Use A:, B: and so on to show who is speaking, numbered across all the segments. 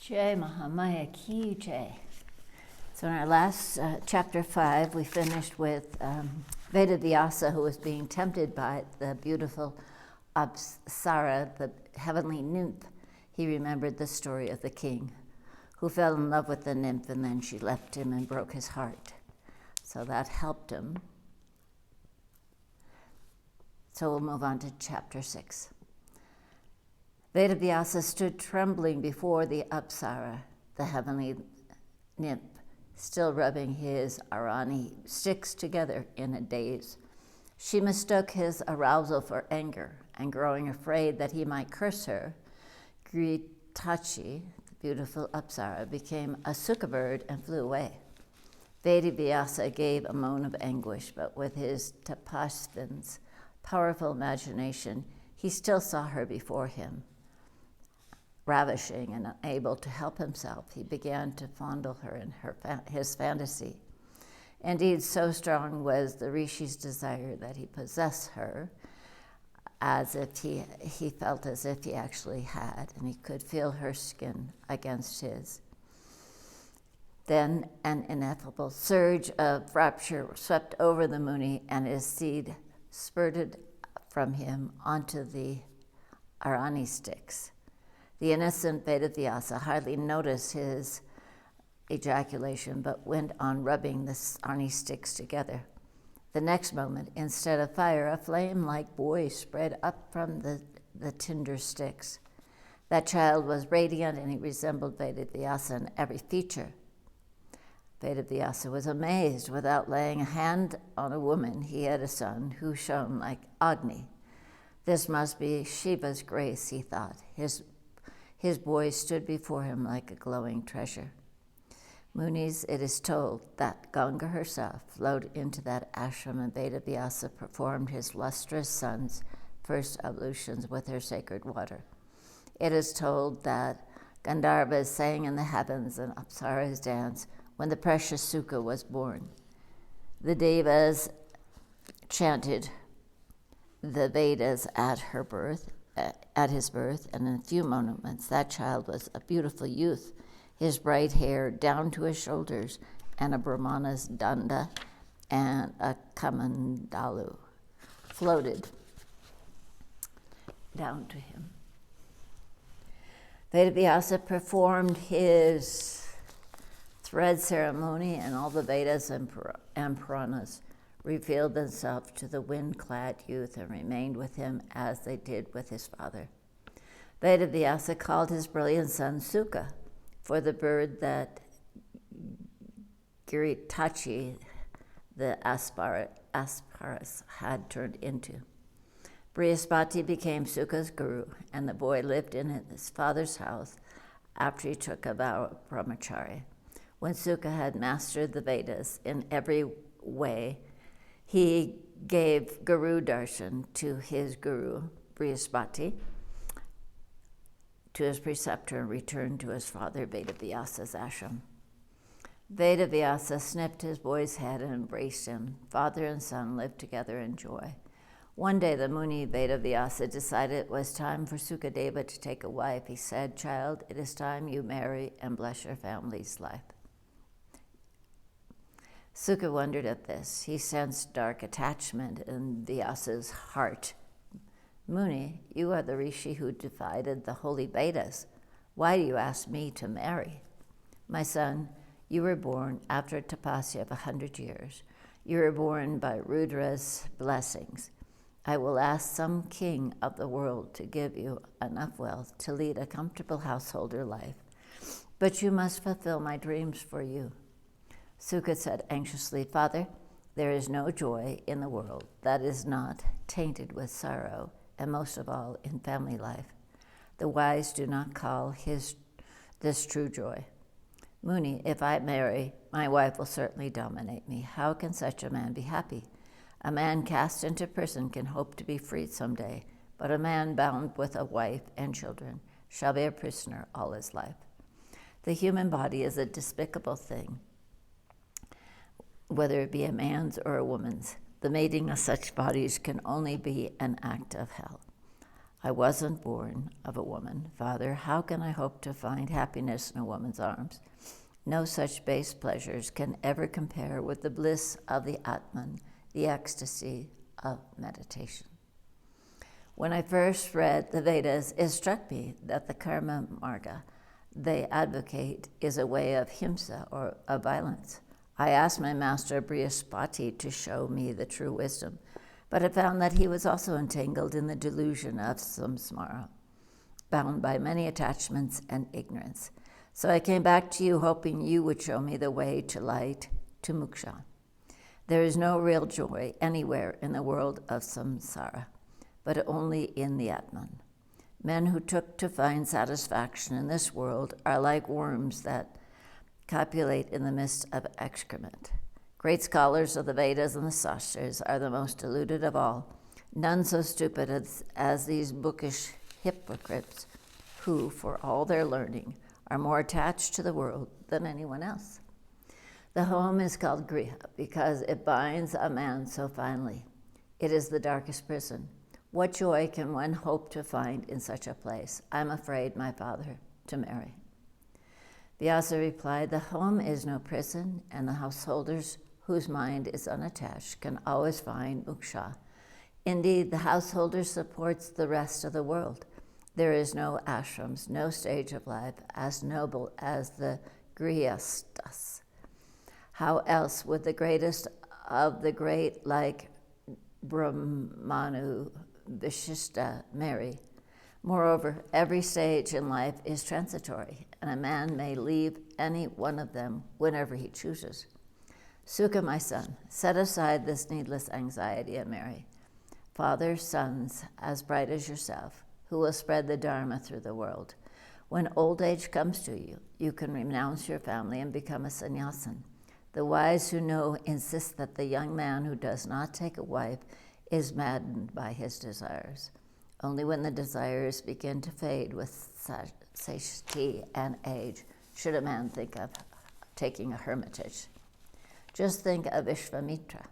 A: Jai Mahamaya Ki Jai. So in our last chapter 5, we finished with Vedavyasa, who was being tempted by the beautiful Apsara, the heavenly nymph. He remembered the story of the king who fell in love with the nymph, and then she left him and broke his heart. So that helped him. So we'll move on to chapter 6. Vedavyasa stood trembling before the Apsara, the heavenly nymph, still rubbing his arani sticks together in a daze. She mistook his arousal for anger, and growing afraid that he might curse her, Gritachi, the beautiful Apsara, became a sukha bird and flew away. Vedavyasa gave a moan of anguish, but with his tapasvin's powerful imagination, he still saw her before him. Ravishing and unable to help himself, he began to fondle her in his fantasy. Indeed, so strong was the rishi's desire that he possessed her, as if he felt as if he actually had, and he could feel her skin against his. Then an ineffable surge of rapture swept over the Muni, and his seed spurted from him onto the arani sticks. The innocent Vedavyasa hardly noticed his ejaculation, but went on rubbing the arani sticks together. The next moment, instead of fire, a flame-like boy spread up from the tinder sticks. That child was radiant, and he resembled Vedavyasa in every feature. Vedavyasa was amazed. Without laying a hand on a woman, he had a son who shone like Agni. This must be Shiva's grace, he thought. His boy stood before him like a glowing treasure. Munis, it is told that Ganga herself flowed into that ashram, and Vedavyasa performed his lustrous son's first ablutions with her sacred water. It is told that Gandharvas sang in the heavens and Apsaras danced when the precious Sukha was born. The Devas chanted the Vedas at his birth, and in a few moments that child was a beautiful youth, his bright hair down to his shoulders, and a Brahmana's danda and a kamandalu floated down to him. Vedavyasa performed his thread ceremony, and all the Vedas and Puranas revealed themselves to the wind-clad youth and remained with him as they did with his father. Vedavyasa called his brilliant son Sukha for the bird that Giritachi, the Asparas, had turned into. Brihaspati became Sukha's guru, and the boy lived in his father's house after he took a vow of brahmacharya. When Sukha had mastered the Vedas in every way, he gave Guru Darshan to his guru, Brihaspati, to his preceptor, and returned to his father Vedavyasa's ashram. Vedavyasa snipped his boy's head and embraced him. Father and son lived together in joy. One day the Muni Vedavyasa decided it was time for Sukadeva to take a wife. He said, "Child, it is time you marry and bless your family's life." Sukha wondered at this. He sensed dark attachment in Vyasa's heart. "Muni, you are the rishi who divided the holy Vedas. Why do you ask me to marry? My son, you were born after a tapasya of 100 years. You were born by Rudra's blessings. I will ask some king of the world to give you enough wealth to lead a comfortable householder life, but you must fulfill my dreams for you." Sukha said anxiously, "Father, there is no joy in the world that is not tainted with sorrow, and most of all in family life. The wise do not call this true joy. Muni, if I marry, my wife will certainly dominate me. How can such a man be happy? A man cast into prison can hope to be freed someday, but a man bound with a wife and children shall be a prisoner all his life. The human body is a despicable thing, whether it be a man's or a woman's. The mating of such bodies can only be an act of hell. I wasn't born of a woman. Father, how can I hope to find happiness in a woman's arms? No such base pleasures can ever compare with the bliss of the Atman, the ecstasy of meditation. When I first read the Vedas, it struck me that the karma marga they advocate is a way of himsa, or of violence. I asked my master Brihaspati to show me the true wisdom, but I found that he was also entangled in the delusion of samsara, bound by many attachments and ignorance. So I came back to you hoping you would show me the way to light, to moksha. There is no real joy anywhere in the world of samsara, but only in the Atman. Men who took to find satisfaction in this world are like worms that copulate in the midst of excrement. Great scholars of the Vedas and the Shastras are the most deluded of all, none so stupid as these bookish hypocrites who, for all their learning, are more attached to the world than anyone else. The home is called griha because it binds a man so finely. It is the darkest prison. What joy can one hope to find in such a place? I'm afraid, my father, to marry. Vyasa replied, the home is no prison, and the householders whose mind is unattached can always find moksha. Indeed, the householder supports the rest of the world. There is no ashrams, no stage of life as noble as the grihasthas. How else would the greatest of the great, like Brahmanu Vishishta, marry? Moreover, every stage in life is transitory, and a man may leave any one of them whenever he chooses. Sukha, my son, set aside this needless anxiety and marry. Father, sons, as bright as yourself, who will spread the Dharma through the world. When old age comes to you, you can renounce your family and become a sannyasin. The wise who know insist that the young man who does not take a wife is maddened by his desires. Only when the desires begin to fade with satiety and age should a man think of taking a hermitage. Just think of Vishvamitra.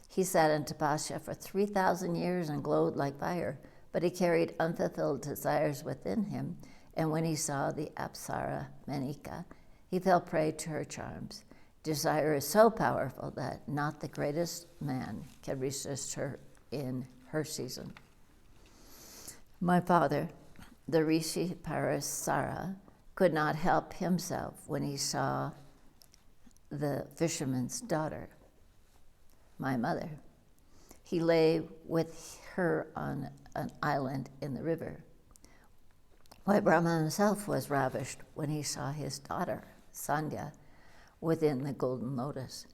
A: He sat in tapasya for 3,000 years and glowed like fire, but he carried unfulfilled desires within him, and when he saw the Apsara Menika, he fell prey to her charms. Desire is so powerful that not the greatest man can resist her in her season. My father, the Rishi Parasara, could not help himself when he saw the fisherman's daughter, my mother. He lay with her on an island in the river. Why, Brahma himself was ravished when he saw his daughter, Sandhya, within the golden lotus.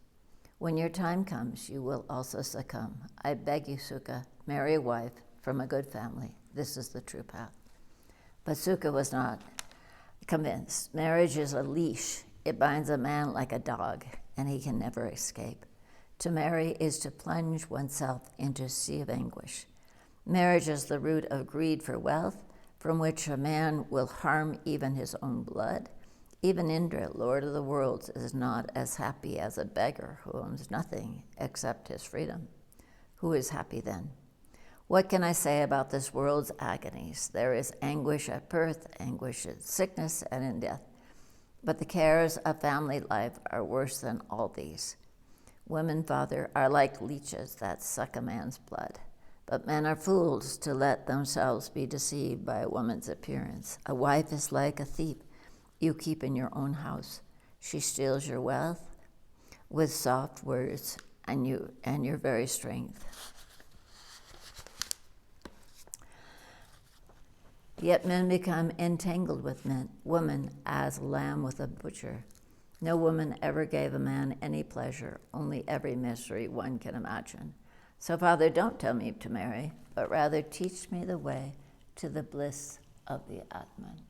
A: When your time comes, you will also succumb. I beg you, Sukha, marry a wife from a good family. This is the true path. But Sukha was not convinced. Marriage is a leash. It binds a man like a dog, and he can never escape. To marry is to plunge oneself into a sea of anguish. Marriage is the root of greed for wealth, from which a man will harm even his own blood. Even Indra, lord of the worlds, is not as happy as a beggar who owns nothing except his freedom. Who is happy then? What can I say about this world's agonies? There is anguish at birth, anguish in sickness, and in death. But the cares of family life are worse than all these. Women, father, are like leeches that suck a man's blood. But men are fools to let themselves be deceived by a woman's appearance. A wife is like a thief you keep in your own house. She steals your wealth with soft words and your very strength. Yet men become entangled with women as a lamb with a butcher. No woman ever gave a man any pleasure, only every misery one can imagine. So, Father, don't tell me to marry, but rather teach me the way to the bliss of the Atman.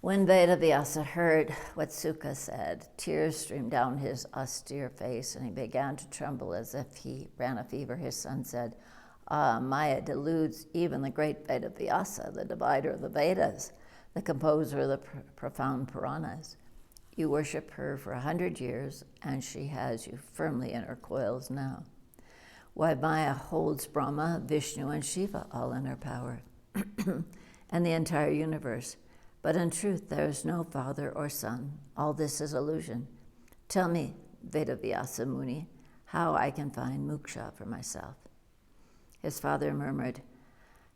A: When Vedavyasa heard what Sukha said, tears streamed down his austere face, and he began to tremble as if he ran a fever. His son said, Maya deludes even the great Vedavyasa, the divider of the Vedas, the composer of the profound Puranas. You worship her for 100 years, and she has you firmly in her coils now. why Maya holds Brahma, Vishnu, and Shiva all in her power, and the entire universe. But in truth, there is no father or son. All this is illusion. Tell me, Vedavyasa Muni, how I can find moksha for myself. His father murmured,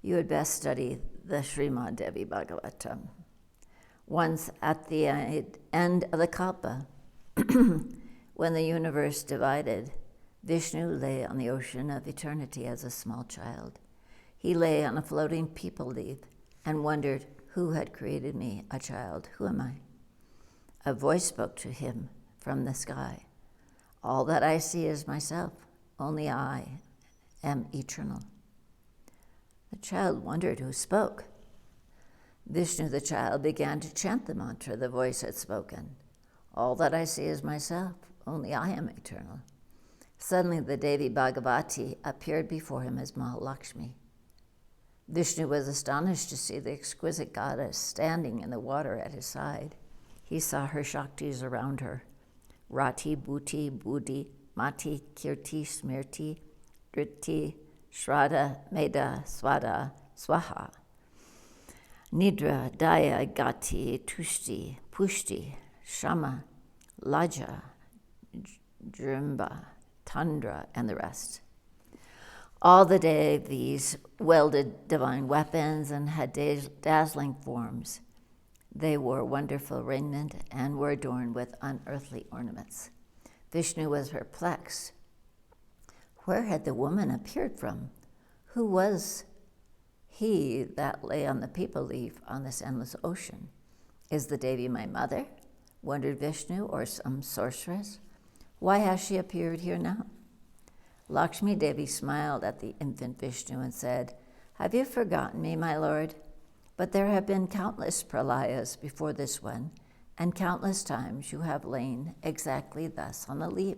A: you had best study the Srimad Devi Bhagavatam. Once at the end of the Kalpa, when the universe divided, Vishnu lay on the ocean of eternity as a small child. He lay on a floating peepal leaf and wondered, who had created me, a child? Who am I? A voice spoke to him from the sky. All that I see is myself. Only I am eternal. The child wondered who spoke. Vishnu, the child, began to chant the mantra the voice had spoken. All that I see is myself. Only I am eternal. Suddenly the Devi Bhagavati appeared before him as Mahalakshmi. Vishnu was astonished to see the exquisite goddess standing in the water at his side. He saw her Shaktis around her. Rati, Bhuti, Buddhi, Mati, Kirti, Smirti, Driti, Shraddha, Meda, Swada, Swaha. Nidra, Daya, Gati, Tushti, Pushti, Shama, Laja, Drimba, Tundra, and the rest. All the Devis wielded divine weapons and had dazzling forms. They wore wonderful raiment and were adorned with unearthly ornaments. Vishnu was perplexed. Where had the woman appeared from? Who was he that lay on the peepal leaf on this endless ocean? Is the Devi my mother? Wondered Vishnu, or some sorceress? Why has she appeared here now? Lakshmi Devi smiled at the infant Vishnu and said, have you forgotten me, my lord? But there have been countless pralayas before this one, and countless times you have lain exactly thus on the leaf,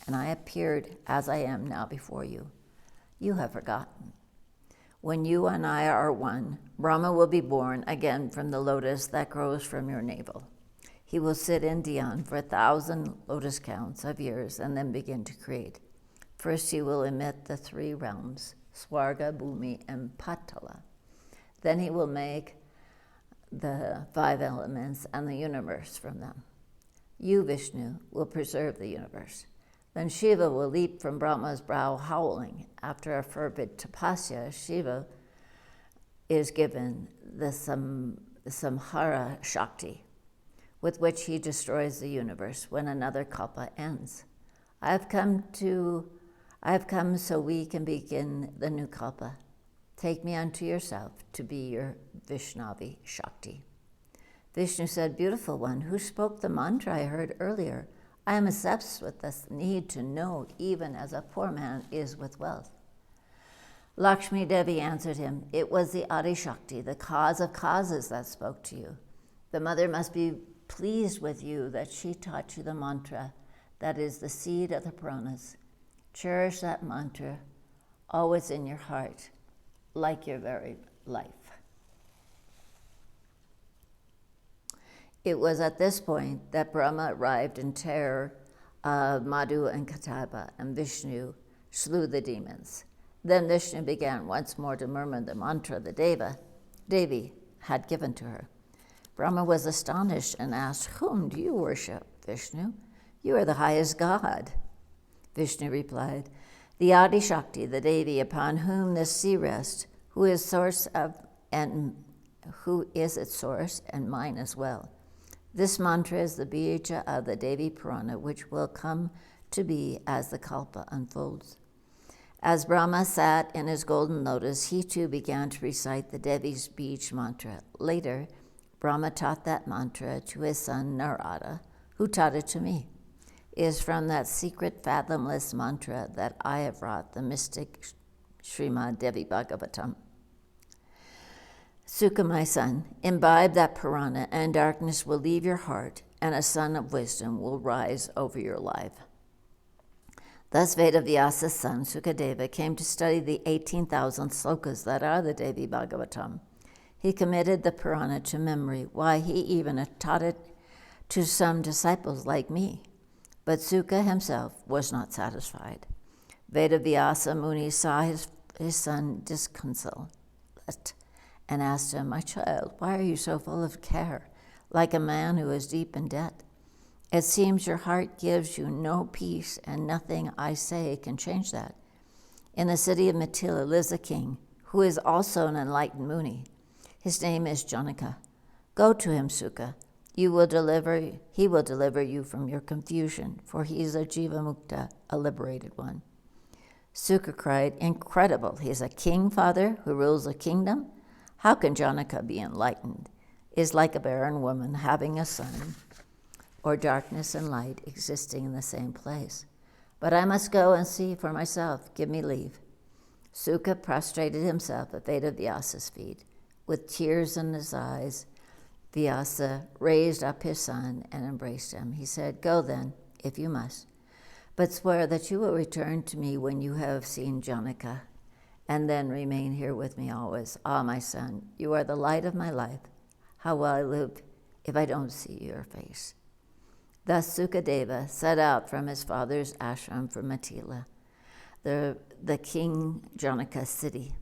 A: and I appeared as I am now before you. You have forgotten. When you and I are one, Brahma will be born again from the lotus that grows from your navel. He will sit in Dhyan for 1,000 lotus counts of years and then begin to create. First he will emit the 3 realms, Swarga, Bhumi, and Patala. Then he will make the 5 elements and the universe from them. You, Vishnu, will preserve the universe. Then Shiva will leap from Brahma's brow howling. After a fervid tapasya, Shiva is given the Samhara Shakti, with which he destroys the universe when another kalpa ends. I have come so we can begin the new kalpa. Take me unto yourself to be your Vaishnavi Shakti. Vishnu said, beautiful one, who spoke the mantra I heard earlier? I am obsessed with this need to know, even as a poor man is with wealth. Lakshmi Devi answered him, it was the Adi Shakti, the cause of causes, that spoke to you. The mother must be pleased with you that she taught you the mantra that is the seed of the Puranas. Cherish that mantra always in your heart, like your very life. It was at this point that Brahma arrived in terror of Madhu and Kataba, and Vishnu slew the demons. Then Vishnu began once more to murmur the mantra the Devi had given to her. Brahma was astonished and asked, whom do you worship, Vishnu? You are the highest god. Vishnu replied, the Adi Shakti, the Devi, upon whom the sea rests, who is its source and mine as well. This mantra is the bija of the Devi Purana, which will come to be as the kalpa unfolds. As Brahma sat in his golden lotus, he too began to recite the Devi's bij mantra. Later, Brahma taught that mantra to his son Narada, who taught it to me. It is from that secret, fathomless mantra that I have wrought the mystic Srimad Devi Bhagavatam. Sukha, my son, imbibe that Purana, and darkness will leave your heart, and a sun of wisdom will rise over your life. Thus Vedavyasa's son, Sukadeva, came to study the 18,000 slokas that are the Devi Bhagavatam. He committed the Purana to memory. Why, he even taught it to some disciples like me. But Sukha himself was not satisfied. Vedavyasa Muni saw his son disconsolate and asked him, "My child, why are you so full of care, like a man who is deep in debt? It seems your heart gives you no peace, and nothing I say can change that. In the city of Mithila lives a king, who is also an enlightened Muni. His name is Janaka. Go to him, Sukha. He will deliver you from your confusion, for he is a Jiva Mukta, a liberated one." Sukha cried, "Incredible! He is a king, father, who rules a kingdom? How can Janaka be enlightened? He is like a barren woman having a son, or darkness and light existing in the same place. But I must go and see for myself. Give me leave." Sukha prostrated himself at Vedavyasa's feet. With tears in his eyes, Vyasa raised up his son and embraced him. He said, "Go then, if you must, but swear that you will return to me when you have seen Janaka, and then remain here with me always. Ah, my son, you are the light of my life. How will I live if I don't see your face?" Thus Sukadeva set out from his father's ashram for Mithila, the king Janaka's city.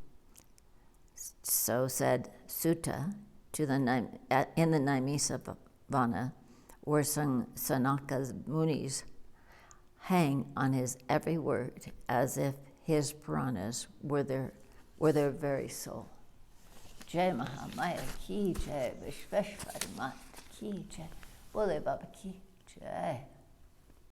A: So said Sutta in the Naimisa Vana, where Sanaka's munis hang on his every word as if his Puranas were their very soul. Jai Mahamaya ki jai, Vishveshwara Mata ki jai, Bole Baba ki jai.